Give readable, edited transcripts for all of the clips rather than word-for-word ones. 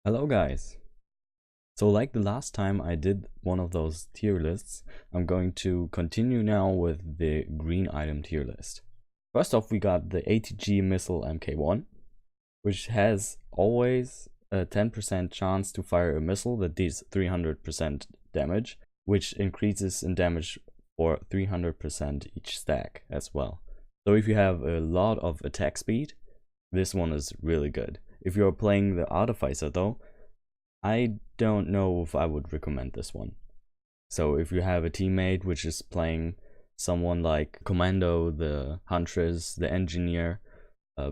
Hello guys! So like the last time I did one of those tier lists, I'm going to continue now with the green item tier list. First off, we got the ATG missile MK1, which has always a 10% chance to fire a missile that deals 300% damage, which increases in damage for 300% each stack as well. So if you have a lot of attack speed, this one is really good. If you're playing the Artificer though, I don't know if I would recommend this one. So if you have a teammate which is playing someone like Commando, the Huntress, the Engineer,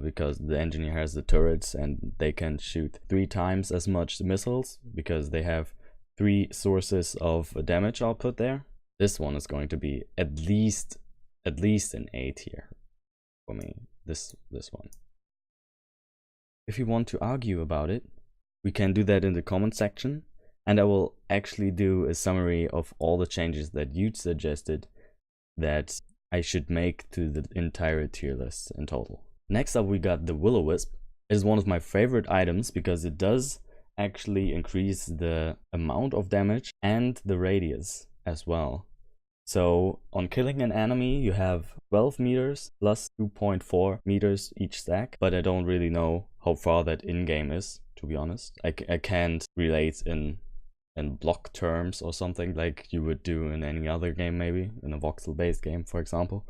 because the Engineer has the turrets and they can shoot 3 times as much missiles because they have 3 sources of damage output there. This one is going to be at least an A tier for me, this one. If you want to argue about it, we can do that in the comment section, and I will actually do a summary of all the changes that you suggested that I should make to the entire tier list in total. Next up we got the Willowisp. It is one of my favorite items because it does actually increase the amount of damage and the radius as well. So on killing an enemy you have 12 meters plus 2.4 meters each stack, but I don't really know how far that in-game is, to be honest. I can't relate in block terms or something like you would do in any other game, maybe in a voxel based game for example.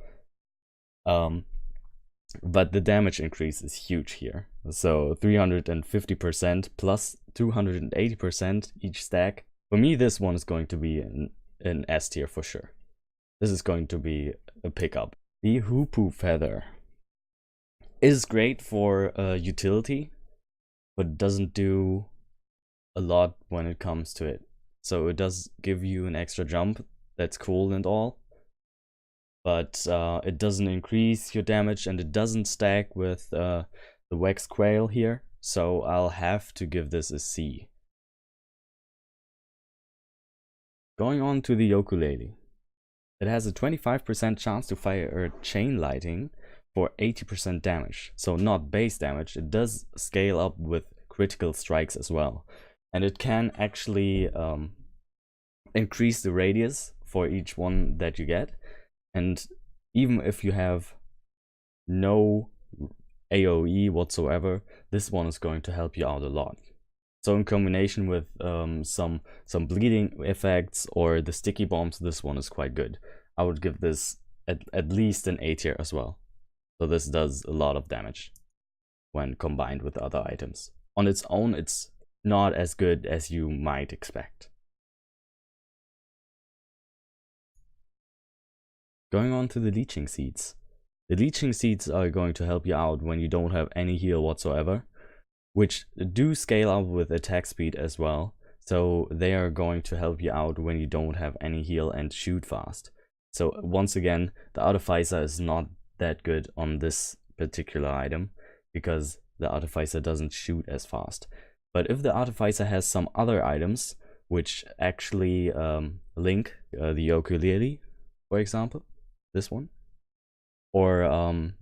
But the damage increase is huge here. So 350% plus 280% each stack. For me this one is going to be an S tier for sure. This is going to be a pickup. The Hoopoe Feather is great for utility, but doesn't do a lot when it comes to it. So it does give you an extra jump, that's cool and all, but it doesn't increase your damage and it doesn't stack with the Wax Quail here, so I'll have to give this a C. Going on to the ukulele. It has a 25% chance to fire a chain lightning for 80% damage. So not base damage, it does scale up with critical strikes as well. And it can actually increase the radius for each one that you get. And even if you have no AoE whatsoever, this one is going to help you out a lot. So in combination with some bleeding effects or the sticky bombs, this one is quite good. I would give this at least an A tier as well. So this does a lot of damage when combined with other items. On its own, it's not as good as you might expect. Going on to the Leeching Seeds. The Leeching Seeds are going to help you out when you don't have any heal whatsoever, which do scale up with attack speed as well. So they are going to help you out when you don't have any heal and shoot fast. So once again, the Artificer is not that good on this particular item because the Artificer doesn't shoot as fast. But if the Artificer has some other items which actually link the ukulele, for example, this one, or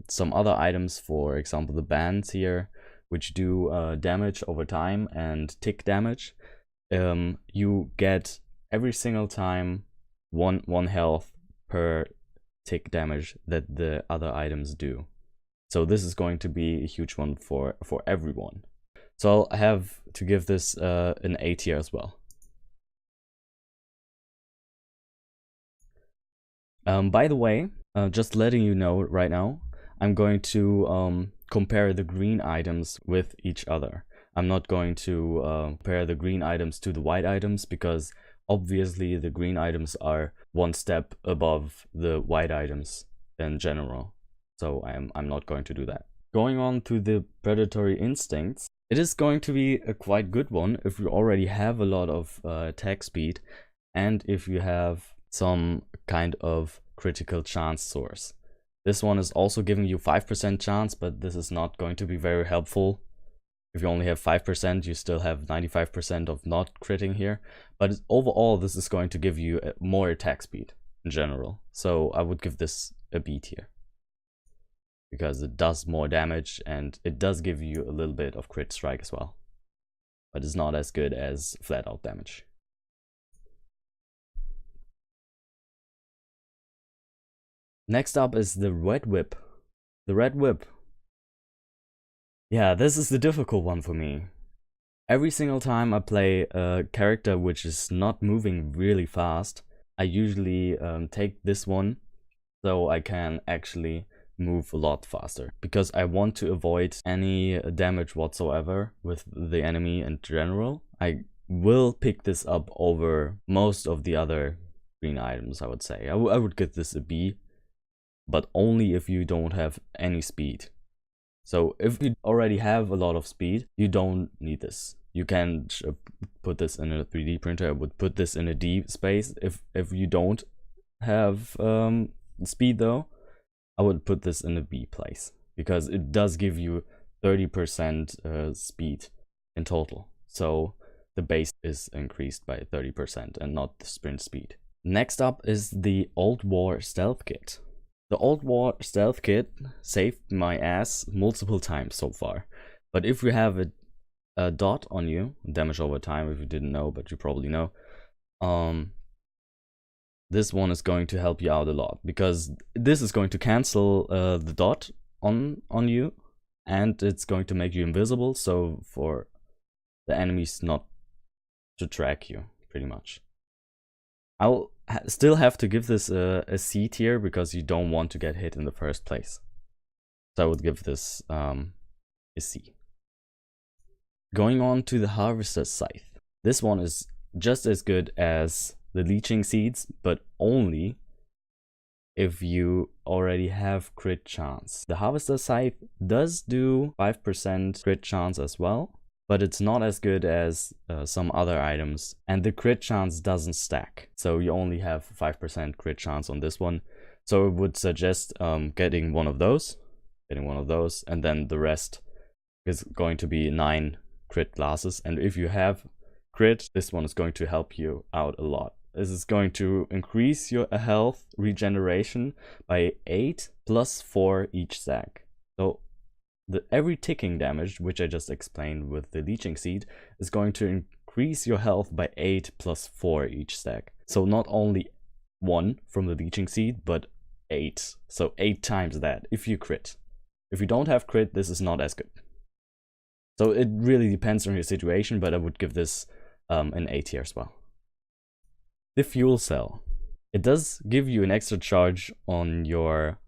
some other items, for example the bands here, which do damage over time and tick damage, you get every single time one health per tick damage that the other items do. So this is going to be a huge one for everyone. So I'll have to give this an A tier as well. By the way, just letting you know right now, I'm going to compare the green items with each other. I'm not going to compare the green items to the white items because obviously the green items are one step above the white items in general. So I'm not going to do that. Going on to the Predatory Instincts. It is going to be a quite good one if you already have a lot of attack speed and if you have some kind of critical chance source. This one is also giving you 5% chance, but this is not going to be very helpful. If you only have 5%, you still have 95% of not critting here. But overall, this is going to give you more attack speed in general. So I would give this a B tier, because it does more damage and it does give you a little bit of crit strike as well. but it's not as good as flat out damage. Next up is the Red Whip. The Red Whip. Yeah, this is the difficult one for me. Every single time I play a character which is not moving really fast, I usually take this one so I can actually move a lot faster, because I want to avoid any damage whatsoever with the enemy in general. I will pick this up over most of the other green items, I would say. I would give this a B, but only if you don't have any speed. So if you already have a lot of speed, you don't need this. You can put this in a 3D printer. I would put this in a D space. If you don't have speed though, I would put this in a B place, because it does give you 30% speed in total. So the base is increased by 30% and not the sprint speed. Next up is the Old War Stealth Kit. The Old War Stealth Kit saved my ass multiple times so far. But if you have a dot on you, damage over time, if you didn't know, but you probably know, this one is going to help you out a lot, because this is going to cancel the dot on you, and it's going to make you invisible, so for the enemies not to track you, pretty much. I'll still have to give this a C tier, because you don't want to get hit in the first place. So I would give this a C. Going on to the Harvester's Scythe. This one is just as good as the Leeching Seeds, but only if you already have crit chance. The Harvester's Scythe does do 5% crit chance as well, but it's not as good as some other items, and the crit chance doesn't stack. So you only have 5% crit chance on this one. So I would suggest getting one of those, and then the rest is going to be 9 crit classes. And if you have crit, this one is going to help you out a lot. This is going to increase your health regeneration by 8 plus 4 each stack. So every ticking damage, which I just explained with the Leeching Seed, is going to increase your health by 8 plus 4 each stack. So not only 1 from the Leeching Seed, but 8. So 8 times that if you crit. If you don't have crit, this is not as good. So it really depends on your situation, but I would give this an A tier as well. The Fuel Cell. It does give you an extra charge on your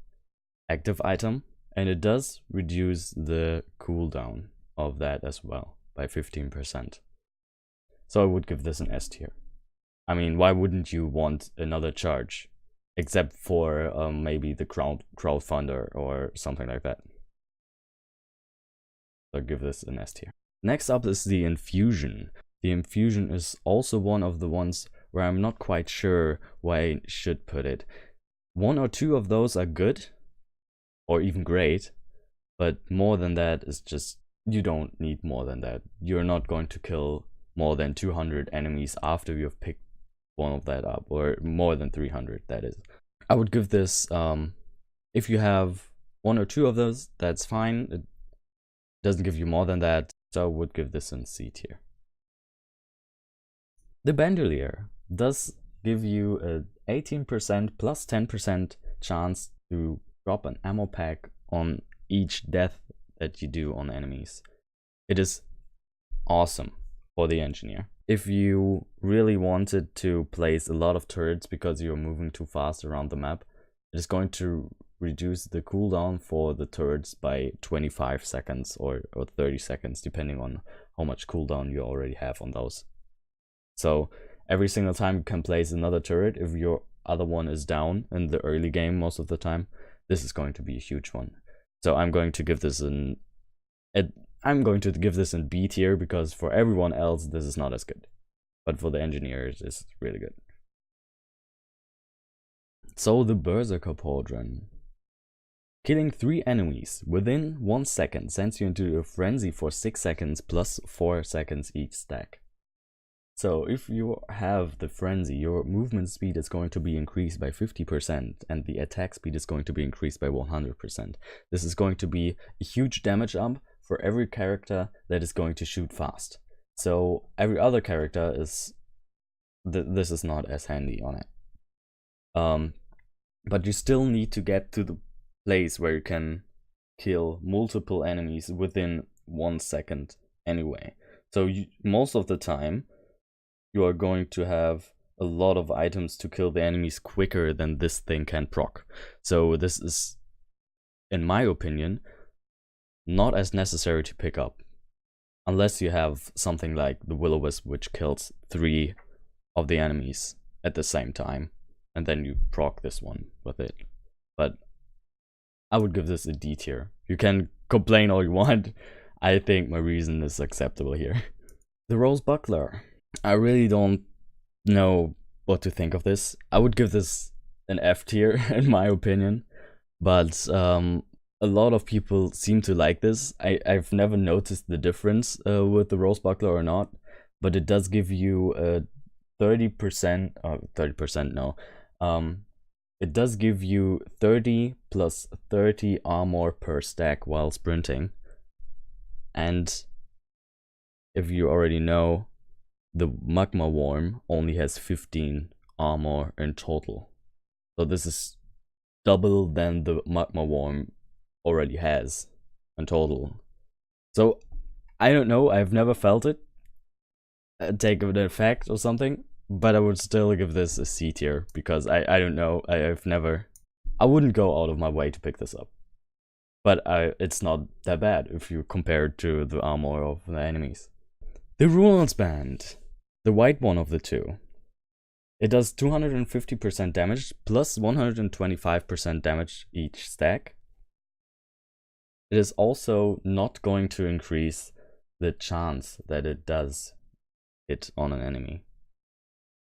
active item, and it does reduce the cooldown of that as well by 15%. So I would give this an S tier. I mean, why wouldn't you want another charge? Except for maybe the crowdfunder or something like that. So I'll give this an S tier. Next up is the Infusion. The Infusion is also one of the ones where I'm not quite sure where I should put it. 1 or 2 of those are good, or even great, but more than that is just, you don't need more than that. You're not going to kill more than 200 enemies after you've picked one of that up, or more than 300, that is. I would give this, if you have 1 or 2 of those, that's fine. It doesn't give you more than that, so I would give this in C tier. The Bandolier does give you a 18% plus 10% chance to drop an ammo pack on each death that you do on enemies. It is awesome for the engineer. If you really wanted to place a lot of turrets because you're moving too fast around the map, it is going to reduce the cooldown for the turrets by 25 seconds or 30 seconds, depending on how much cooldown you already have on those. So every single time you can place another turret, if your other one is down in the early game most of the time, this is going to be a huge one. So I'm going to give this in B tier, because for everyone else this is not as good. But for the engineers it's really good. So the Berserker Pauldron. Killing 3 enemies within 1 second sends you into a frenzy for 6 seconds plus 4 seconds each stack. So if you have the frenzy, your movement speed is going to be increased by 50% and the attack speed is going to be increased by 100%. This is going to be a huge damage up for every character that is going to shoot fast. So every other character is this is not as handy on it. But you still need to get to the place where you can kill multiple enemies within 1 second anyway. So most of the time you are going to have a lot of items to kill the enemies quicker than this thing can proc. So this is, in my opinion, not as necessary to pick up. Unless you have something like the Willowisp, which kills 3 of the enemies at the same time. And then you proc this one with it. But I would give this a D tier. You can complain all you want. I think my reason is acceptable here. The Rose Buckler. I really don't know what to think of this. I would give this an F tier in my opinion. But a lot of people seem to like this. I've never noticed the difference with the Rose Buckler or not. But it does give you a 30%, 30% no. It does give you 30 plus 30 armor per stack while sprinting. And if you already know, the Magma Worm only has 15 armor in total. So this is double than the Magma Worm already has in total. So I don't know, I've never felt it take an effect or something, but I would still give this a C tier because I don't know, I wouldn't go out of my way to pick this up. But it's not that bad if you compare it to the armor of the enemies. The Rules Band, the white one of the two. It does 250% damage plus 125% damage each stack. It is also not going to increase the chance that it does hit on an enemy,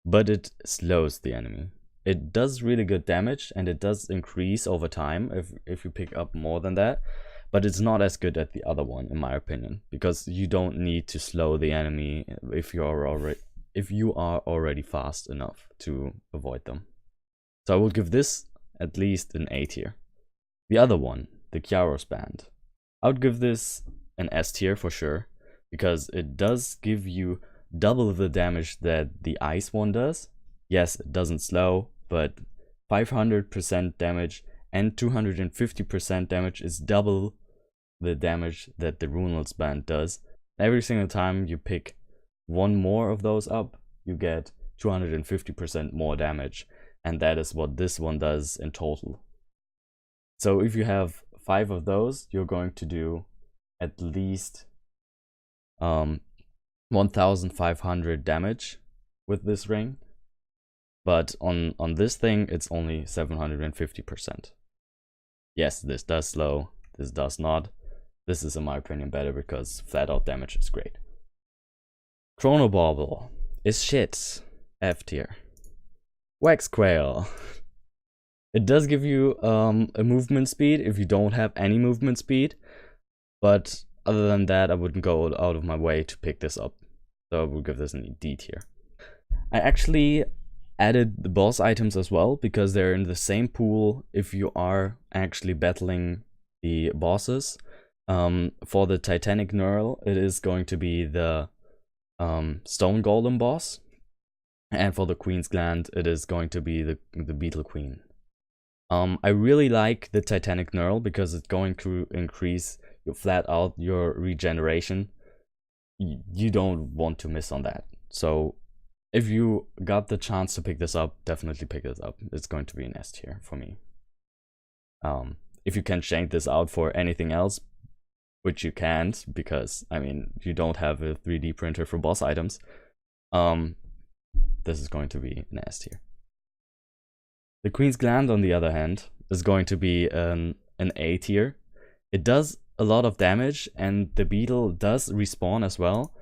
but it slows the enemy. It does really good damage and it does increase over time if you pick up more than that, but it's not as good as the other one in my opinion, because you don't need to slow the enemy if you are already fast enough to avoid them. So I would give this at least an A tier. The other one, the Kyaros Band, I would give this an S tier for sure, because it does give you double the damage that the ice one does. Yes, it doesn't slow, but 500% damage and 250% damage is double the damage that the Rules Band does. Every single time you pick one more of those up, you get 250% more damage, and that is what this one does in total. So if you have 5 of those, you're going to do at least 1500 damage with this ring, but on this thing it's only 750%. Yes, this does slow, this does not. This is in my opinion better because flat out damage is great. Chronobauble is shit, F tier. Wax Quail. It does give you a movement speed if you don't have any movement speed, but other than that I wouldn't go out of my way to pick this up. So I would give this an D tier. I actually added the boss items as well because they're in the same pool if you are actually battling the bosses. For the Titanic knurl, it is going to be the Stone Golem boss, and for the Queen's Gland, it is going to be the Beetle Queen. I really like the Titanic knurl because it's going to increase flat out your regeneration. You don't want to miss on that. So if you got the chance to pick this up, definitely pick this up. It's going to be an S tier for me. If you can shank this out for anything else, which you can't, because I mean you don't have a 3D printer for boss items, this is going to be an S tier. The Queen's Gland, on the other hand, is going to be an A tier. It does a lot of damage and the beetle does respawn as well,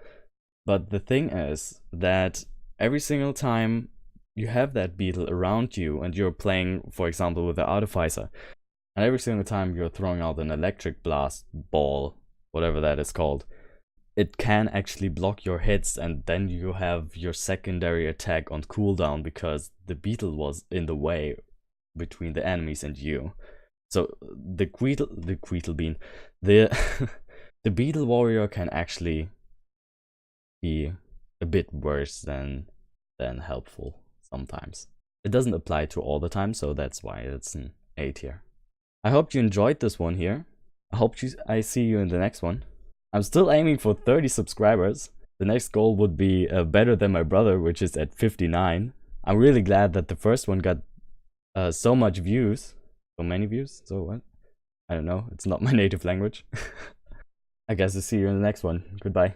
but the thing is that every single time you have that beetle around you and you're playing, for example, with the Artificer, and every single time you're throwing out an electric blast ball, whatever that is called, it can actually block your hits, and then you have your secondary attack on cooldown because the beetle was in the way between the enemies and you. So the beetle warrior can actually be a bit worse than helpful sometimes. It doesn't apply to all the time, so that's why it's an A tier. I hope you enjoyed this one here. I see you in the next one. I'm still aiming for 30 subscribers. The next goal would be better than my brother, which is at 59. I'm really glad that the first one got so much views. So many views? So what? I don't know. It's not my native language. I guess I'll see you in the next one. Goodbye.